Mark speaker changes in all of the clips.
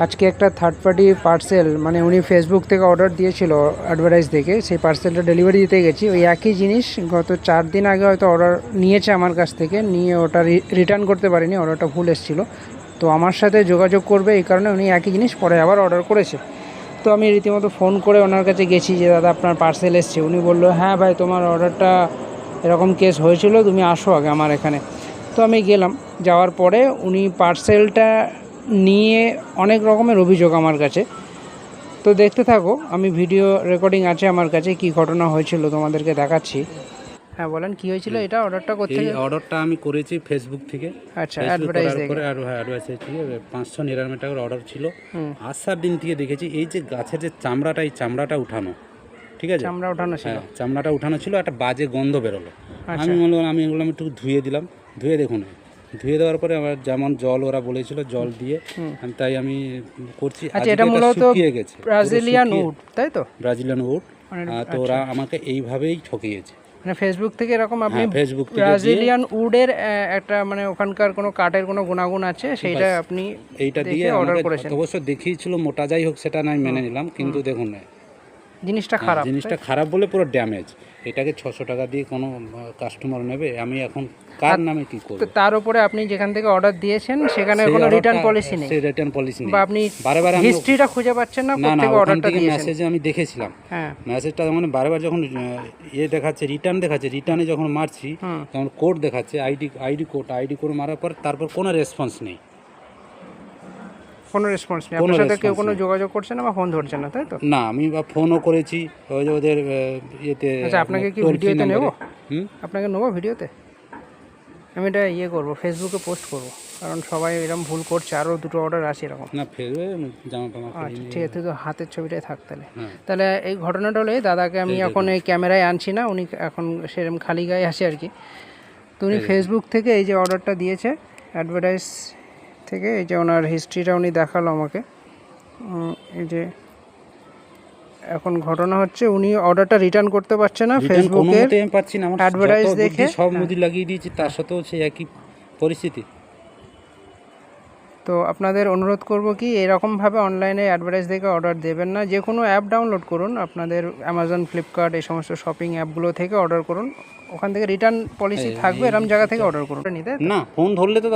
Speaker 1: আজকে একটা third party parcel মানে উনি ফেসবুক থেকে অর্ডার দিয়েছিল অ্যাডভার্টাইজ দেখে, সেই পার্সেলটা ডেলিভারি দিতে গেছি। ওই একই জিনিস গত 4 দিন আগে হয়তো অর্ডার নিয়েছে আমার কাছ থেকে, নিয়ে ওটা রিটার্ন করতে পারিনি, অর্ডারটা ভুল এসেছিলো। তো আমার সাথে যোগাযোগ করবে এই কারণে উনি একই জিনিস পরে আবার অর্ডার করেছে। তো আমি রীতিমতো ফোন করে ওনার কাছে গেছি যে দাদা আপনার পার্সেল এসছে। উনি বললো হ্যাঁ ভাই, তোমার অর্ডারটা এরকম কেস হয়েছিল, তুমি আসো আগে আমার এখানে। তো আমি গেলাম, যাওয়ার পরে উনি পার্সেলটা নিয়ে অনেক রকমের অভিযোগ আমার কাছে। তো দেখতে থাকো, আমি ভিডিও রেকর্ডিং আছে আমার কাছে, কি ঘটনা হয়েছিল তোমাদেরকে দেখাচ্ছি। হ্যাঁ বলেন, কি হয়েছিল? এটা অর্ডারটা করতে
Speaker 2: এই অর্ডারটা আমি করেছি ফেসবুক থেকে।
Speaker 1: আচ্ছা, অ্যাডভার্টাইজ দেখে।
Speaker 2: আর অ্যাডভার্টাইজ থেকে 599 টাকার অর্ডার ছিল। আসার দিন থেকে দেখেছি এই যে গাছের যে চামড়াটা, এই চামড়াটা উঠানো, ঠিক আছে,
Speaker 1: চামড়া ওঠানো ছিল।
Speaker 2: হ্যাঁ চামড়াটা উঠানো ছিল, একটা বাজে গন্ধ বেরোলো। আমি বললাম, আমি এগুলো একটু ধুয়ে দিলাম, ধুয়ে দেখুন, ধুয়ে দেওয়ার পরে আমার যেমন জল ওরা বলেছিল জল দিয়ে তাই আমি করছি।
Speaker 1: আচ্ছা, এটা মূলত
Speaker 2: শুকিয়ে গেছে,
Speaker 1: ব্রাজিলিয়ান উড, তাই তো?
Speaker 2: Brazilian wood. তো ওরা আমাকে এইভাবেই ঠকিয়েছে।
Speaker 1: মানে ফেসবুক থেকে এরকম আপনি
Speaker 2: ফেসবুক থেকে
Speaker 1: ব্রাজিলিয়ান উডের একটা মানে ওখানকার কোনো কাঠের কোনো গুণাগুণ আছে, সেইটা আপনি
Speaker 2: এইটা দিয়ে
Speaker 1: অর্ডার করেছেন।
Speaker 2: অবশ্য দেখিয়েছিল মোটা, যাই হোক সেটা নাই মেনে নিলাম, কিন্তু দেখুন
Speaker 1: জিনিসটা খারাপ,
Speaker 2: জিনিসটা খারাপ বলে পুরো ড্যামেজ। এটাকে 600 টাকা দিয়ে কোনো কাস্টমার নেবে? আমি এখন কার নামে কি করব?
Speaker 1: তো তার উপরে আপনি যেখান থেকে অর্ডার দিয়েছেন সেখানে কোনো রিটার্ন পলিসি নেই।
Speaker 2: সেই রিটার্ন পলিসি নেই,
Speaker 1: বা আপনি
Speaker 2: বারবার
Speaker 1: হিস্ট্রিটা খুঁজে পাচ্ছেন না কোথা থেকে অর্ডারটা দিয়েছেন।
Speaker 2: মেসেজে আমি দেখেছিলাম,
Speaker 1: হ্যাঁ
Speaker 2: মেসেজটা যখন বারবার যখন দেখাচ্ছে, রিটার্ন দেখাচ্ছে, রিটার্নে যখন মারছি তখন কোড দেখাচ্ছে, আইডি কোড মারার পর তারপর কোনো রেসপন্স নেই,
Speaker 1: কোনো রেসপন্স নেই। আপনার সাথে কেউ কোনো যোগাযোগ করছে না বা ফোন ধরছে না, তাই তো?
Speaker 2: না, আমি ফোনও করেছি ওই যে ওদের ইয়েতে।
Speaker 1: আচ্ছা, আপনাকে কি ভিডিওতে নেব? আপনাকে নেবো ভিডিওতে? আমি এটা করবো, ফেসবুকে পোস্ট করবো, কারণ সবাই এরকম ভুল করছে। আরও দুটো অর্ডার আছে এরকম।
Speaker 2: না ফেরবে জামা টামা।
Speaker 1: আচ্ছা ঠিক আছে, তুই তো হাতের ছবিটাই থাক তাহলে। তাহলে এই ঘটনাটা হলে দাদাকে আমি এখন এই ক্যামেরায় আনছি না, উনি এখন সেরকম খালি গায়ে আসে আর কি। তো উনি ফেসবুক থেকে এই যে অর্ডারটা দিয়েছে অ্যাডভার্টাইজ থেকে, এই যে ওনার হিস্ট্রিটা উনি দেখালো আমাকে। এই যে এখন ঘটনা হচ্ছে উনি অর্ডারটা রিটার্ন করতে পারছে না, ফেসবুকে
Speaker 2: আমি পাচ্ছি না, আমার
Speaker 1: অ্যাডভার্টাইজ দেখে
Speaker 2: সব মুদি লাগিয়ে দিয়েছি, তার সাথেও সেই একই পরিস্থিতি।
Speaker 1: তো আপনাদের অনুরোধ করব কি, এরকমভাবে অনলাইনে অ্যাডভার্টাইজ দেখে অর্ডার দেবেন না। যে কোনো অ্যাপ ডাউনলোড করুন, আপনাদের অ্যামাজন, ফ্লিপকার্ট এই সমস্ত শপিং অ্যাপগুলো থেকে অর্ডার করুন, ওখান থেকে রিটার্ন পলিসি থাকবে, এরকম জায়গা থেকে অর্ডার করুন। নিতে
Speaker 2: না ফোন ধরলে তো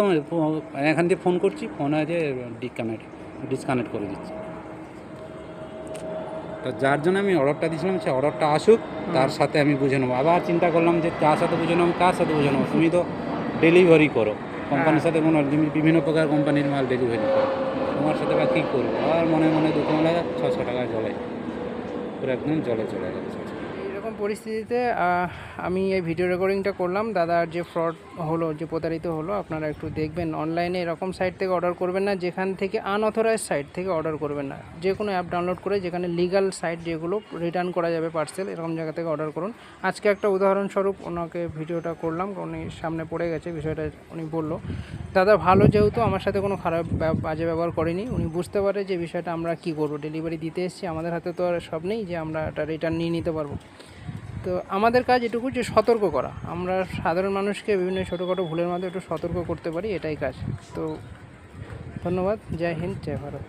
Speaker 2: এখান দিয়ে ফোন করছি, ফোন আছে ডিসকানেক্ট করে দিচ্ছি। তো যার জন্য আমি অর্ডারটা দিয়েছিলাম, সে অর্ডারটা আসুক, তার সাথে আমি বুঝে নেবো। আবার চিন্তা করলাম যে কার সাথে বুঝে নেবো, কার সাথে বুঝে নেবো? তুমি তো ডেলিভারি করো, কোম্পানির সাথে কোনো বিভিন্ন প্রকার কোম্পানির মাল ডেলিভারি করো, তোমার সাথে বা কী করবো? আর মনে মনে দুটো মেলা 600 টাকা জলে, পুরো একদম জলে চলে গেছে।
Speaker 1: এরকম পরিস্থিতিতে আমি এই ভিডিও রেকর্ডিংটা করলাম। দাদার যে ফ্রড হলো, যে প্রতারিত হলো, আপনারা একটু দেখবেন। অনলাইনে এরকম সাইট থেকে অর্ডার করবেন না, যেখান থেকে আনঅথরাইজ সাইট থেকে অর্ডার করবেন না। যে কোনো অ্যাপ ডাউনলোড করে যেখানে লিগাল সাইট, যেগুলো রিটার্ন করা যাবে পার্সেল, এরকম জায়গা থেকে অর্ডার করুন। আজকে একটা উদাহরণস্বরূপ ওনাকে ভিডিওটা করলাম, উনি সামনে পড়ে গেছে বিষয়টা, উনি বললো। দাদা ভালো, যেহেতু আমার সাথে কোনো খারাপ বাজে ব্যবহার করেনি, উনি বুঝতে পারে যে বিষয়টা আমরা কি করব, ডেলিভারি দিতে এসেছি, আমাদের হাতে তো আর সব নেই যে আমরা এটা রিটার্ন নিয়ে নিতে পারবো। তো আমাদের কাজ এটুকু যে সতর্ক করা, আমরা সাধারণ মানুষকে বিভিন্ন ছোটোখাটো ভুলের মাধ্যমে একটু সতর্ক করতে পারি, এটাই কাজ। তো ধন্যবাদ, জয় হিন্দ, জয় ভারত।